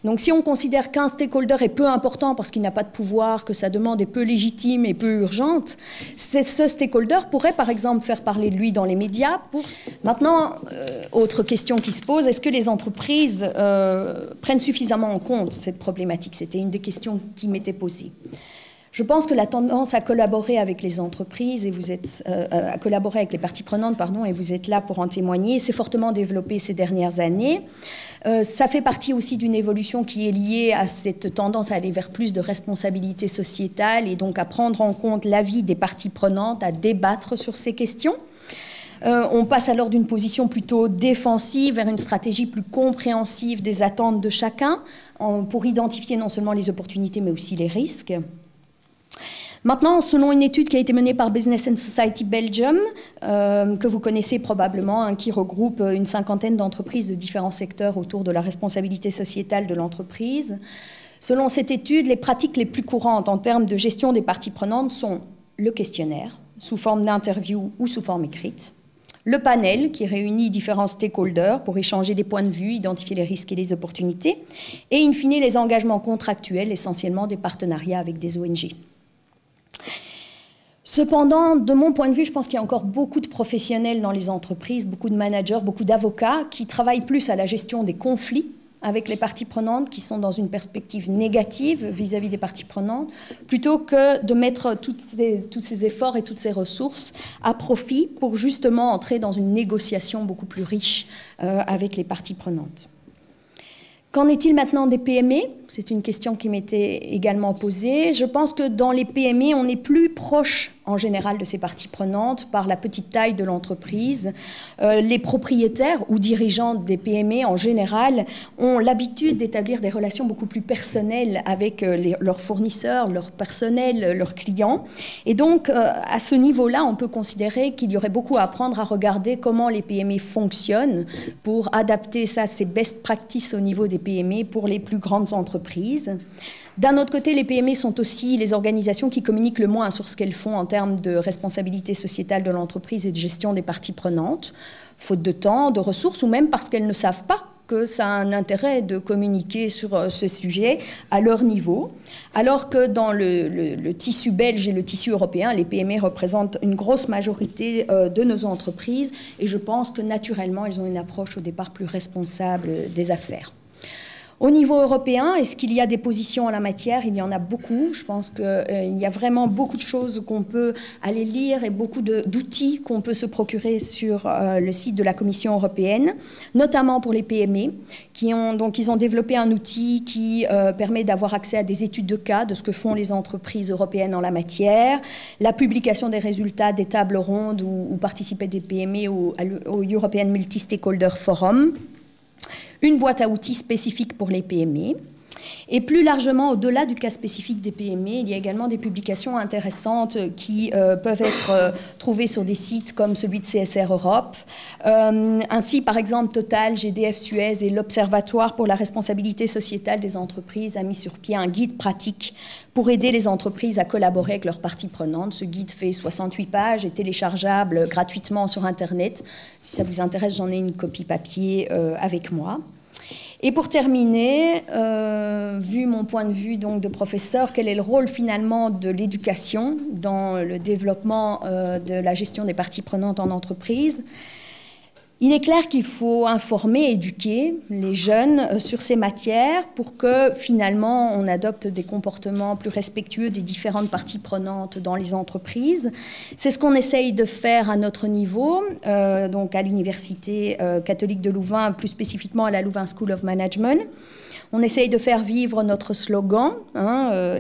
Donc si on considère qu'un stakeholder est peu important parce qu'il n'a pas de pouvoir, que sa demande est peu légitime et peu urgente, ce stakeholder pourrait par exemple faire parler de lui dans les médias. Maintenant, autre question qui se pose, est-ce que les entreprises prennent suffisamment en compte cette problématique? C'était une des questions qui m'était posée. Je pense que la tendance à collaborer avec les entreprises, et vous êtes, à collaborer avec les parties prenantes, pardon, et vous êtes là pour en témoigner, s'est fortement développée ces dernières années. Ça fait partie aussi d'une évolution qui est liée à cette tendance à aller vers plus de responsabilité sociétale et donc à prendre en compte l'avis des parties prenantes, à débattre sur ces questions. On passe alors d'une position plutôt défensive vers une stratégie plus compréhensive des attentes de chacun pour identifier non seulement les opportunités mais aussi les risques. Maintenant, selon une étude qui a été menée par Business and Society Belgium, que vous connaissez probablement, hein, qui regroupe une 50aine d'entreprises de différents secteurs autour de la responsabilité sociétale de l'entreprise, selon cette étude, les pratiques les plus courantes en termes de gestion des parties prenantes sont le questionnaire, sous forme d'interview ou sous forme écrite, le panel, qui réunit différents stakeholders pour échanger des points de vue, identifier les risques et les opportunités, et in fine les engagements contractuels, essentiellement des partenariats avec des ONG. Cependant, de mon point de vue, je pense qu'il y a encore beaucoup de professionnels dans les entreprises, beaucoup de managers, beaucoup d'avocats qui travaillent plus à la gestion des conflits avec les parties prenantes, qui sont dans une perspective négative vis-à-vis des parties prenantes, plutôt que de mettre tous ces efforts et toutes ces ressources à profit pour justement entrer dans une négociation beaucoup plus riche avec les parties prenantes. Qu'en est-il maintenant des PME? C'est une question qui m'était également posée. Je pense que dans les PME, on est plus proche en général de ces parties prenantes par la petite taille de l'entreprise. Les propriétaires ou dirigeants des PME en général ont l'habitude d'établir des relations beaucoup plus personnelles avec leurs fournisseurs, leur personnel, leurs clients. Et donc, à ce niveau-là, on peut considérer qu'il y aurait beaucoup à apprendre à regarder comment les PME fonctionnent pour adapter ça, ces best practices au niveau des PME pour les plus grandes entreprises. D'un autre côté, les PME sont aussi les organisations qui communiquent le moins sur ce qu'elles font en termes de responsabilité sociétale de l'entreprise et de gestion des parties prenantes, faute de temps, de ressources, ou même parce qu'elles ne savent pas que ça a un intérêt de communiquer sur ce sujet à leur niveau, alors que dans le tissu belge et le tissu européen, les PME représentent une grosse majorité de nos entreprises, et je pense que naturellement, elles ont une approche au départ plus responsable des affaires. Au niveau européen, est-ce qu'il y a des positions en la matière? Il y en a beaucoup. Je pense qu'il y a vraiment beaucoup de choses qu'on peut aller lire et beaucoup d'outils qu'on peut se procurer sur le site de la Commission européenne, notamment pour les PME, ils ont développé un outil qui permet d'avoir accès à des études de cas de ce que font les entreprises européennes en la matière, la publication des résultats des tables rondes où participaient des PME au European Multi-Stakeholder Forum, une boîte à outils spécifique pour les PME. Et plus largement, au-delà du cas spécifique des PME, il y a également des publications intéressantes qui peuvent être trouvées sur des sites comme celui de CSR Europe. Ainsi, par exemple, Total, GDF Suez et l'Observatoire pour la responsabilité sociétale des entreprises a mis sur pied un guide pratique pour aider les entreprises à collaborer avec leurs parties prenantes. Ce guide fait 68 pages, est téléchargeable gratuitement sur Internet. Si ça vous intéresse, j'en ai une copie papier avec moi. Et pour terminer, vu mon point de vue donc, de professeur, quel est le rôle finalement de l'éducation dans le développement de la gestion des parties prenantes en entreprise? Il est clair qu'il faut informer, éduquer les jeunes sur ces matières pour que finalement on adopte des comportements plus respectueux des différentes parties prenantes dans les entreprises. C'est ce qu'on essaye de faire à notre niveau, donc à l'Université catholique de Louvain, plus spécifiquement à la Louvain School of Management. On essaye de faire vivre notre slogan,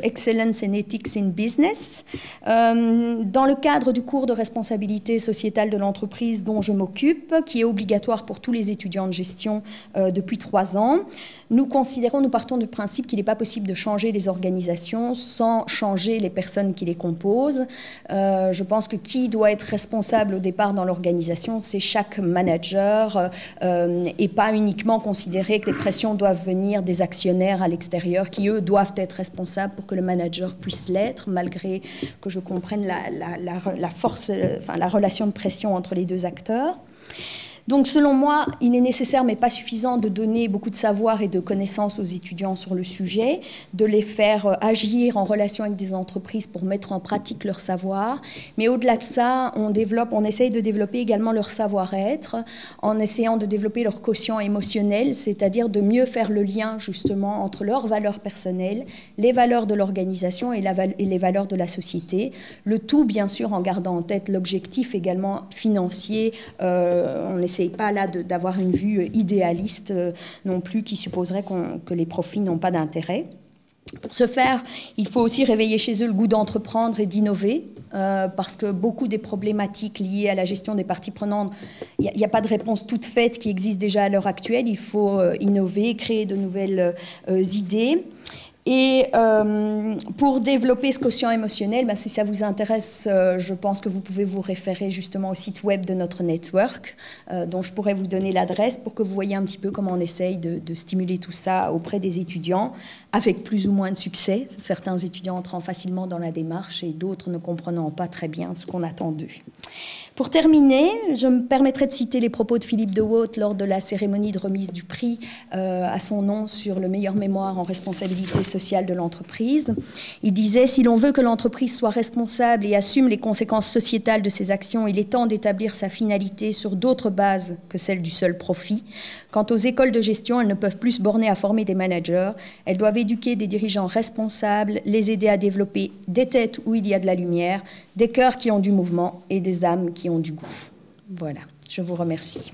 Excellence and Ethics in Business, dans le cadre du cours de responsabilité sociétale de l'entreprise dont je m'occupe, qui est obligatoire pour tous les étudiants de gestion depuis 3 ans. Nous partons du principe qu'il n'est pas possible de changer les organisations sans changer les personnes qui les composent. Je pense que qui doit être responsable au départ dans l'organisation, c'est chaque manager et pas uniquement considérer que les pressions doivent venir des actionnaires à l'extérieur qui, eux, doivent être responsables pour que le manager puisse l'être, malgré que je comprenne la relation de pression entre les deux acteurs. Donc selon moi, il est nécessaire mais pas suffisant de donner beaucoup de savoir et de connaissances aux étudiants sur le sujet, de les faire agir en relation avec des entreprises pour mettre en pratique leur savoir. Mais au-delà de ça, on essaye de développer également leur savoir-être en essayant de développer leur quotient émotionnel, c'est-à-dire de mieux faire le lien justement entre leurs valeurs personnelles, les valeurs de l'organisation et les valeurs de la société. Le tout bien sûr en gardant en tête l'objectif également financier. On n'essaye pas là d'avoir une vue idéaliste non plus qui supposerait que les profits n'ont pas d'intérêt. Pour ce faire, il faut aussi réveiller chez eux le goût d'entreprendre et d'innover, parce que beaucoup des problématiques liées à la gestion des parties prenantes, il n'y a pas de réponse toute faite qui existe déjà à l'heure actuelle. Il faut innover, créer de nouvelles idées. Et pour développer ce quotient émotionnel, si ça vous intéresse, je pense que vous pouvez vous référer justement au site web de notre network, dont je pourrais vous donner l'adresse pour que vous voyez un petit peu comment on essaye de stimuler tout ça auprès des étudiants, avec plus ou moins de succès. Certains étudiants entrant facilement dans la démarche et d'autres ne comprenant pas très bien ce qu'on attend d'eux. Pour terminer, je me permettrai de citer les propos de Philippe de Waut lors de la cérémonie de remise du prix à son nom sur le meilleur mémoire en responsabilité sociale de l'entreprise. Il disait « Si l'on veut que l'entreprise soit responsable et assume les conséquences sociétales de ses actions, il est temps d'établir sa finalité sur d'autres bases que celle du seul profit. Quant aux écoles de gestion, elles ne peuvent plus se borner à former des managers. Elles doivent éduquer des dirigeants responsables, les aider à développer des têtes où il y a de la lumière, des cœurs qui ont du mouvement et des âmes qui ont du goût. » Voilà, je vous remercie.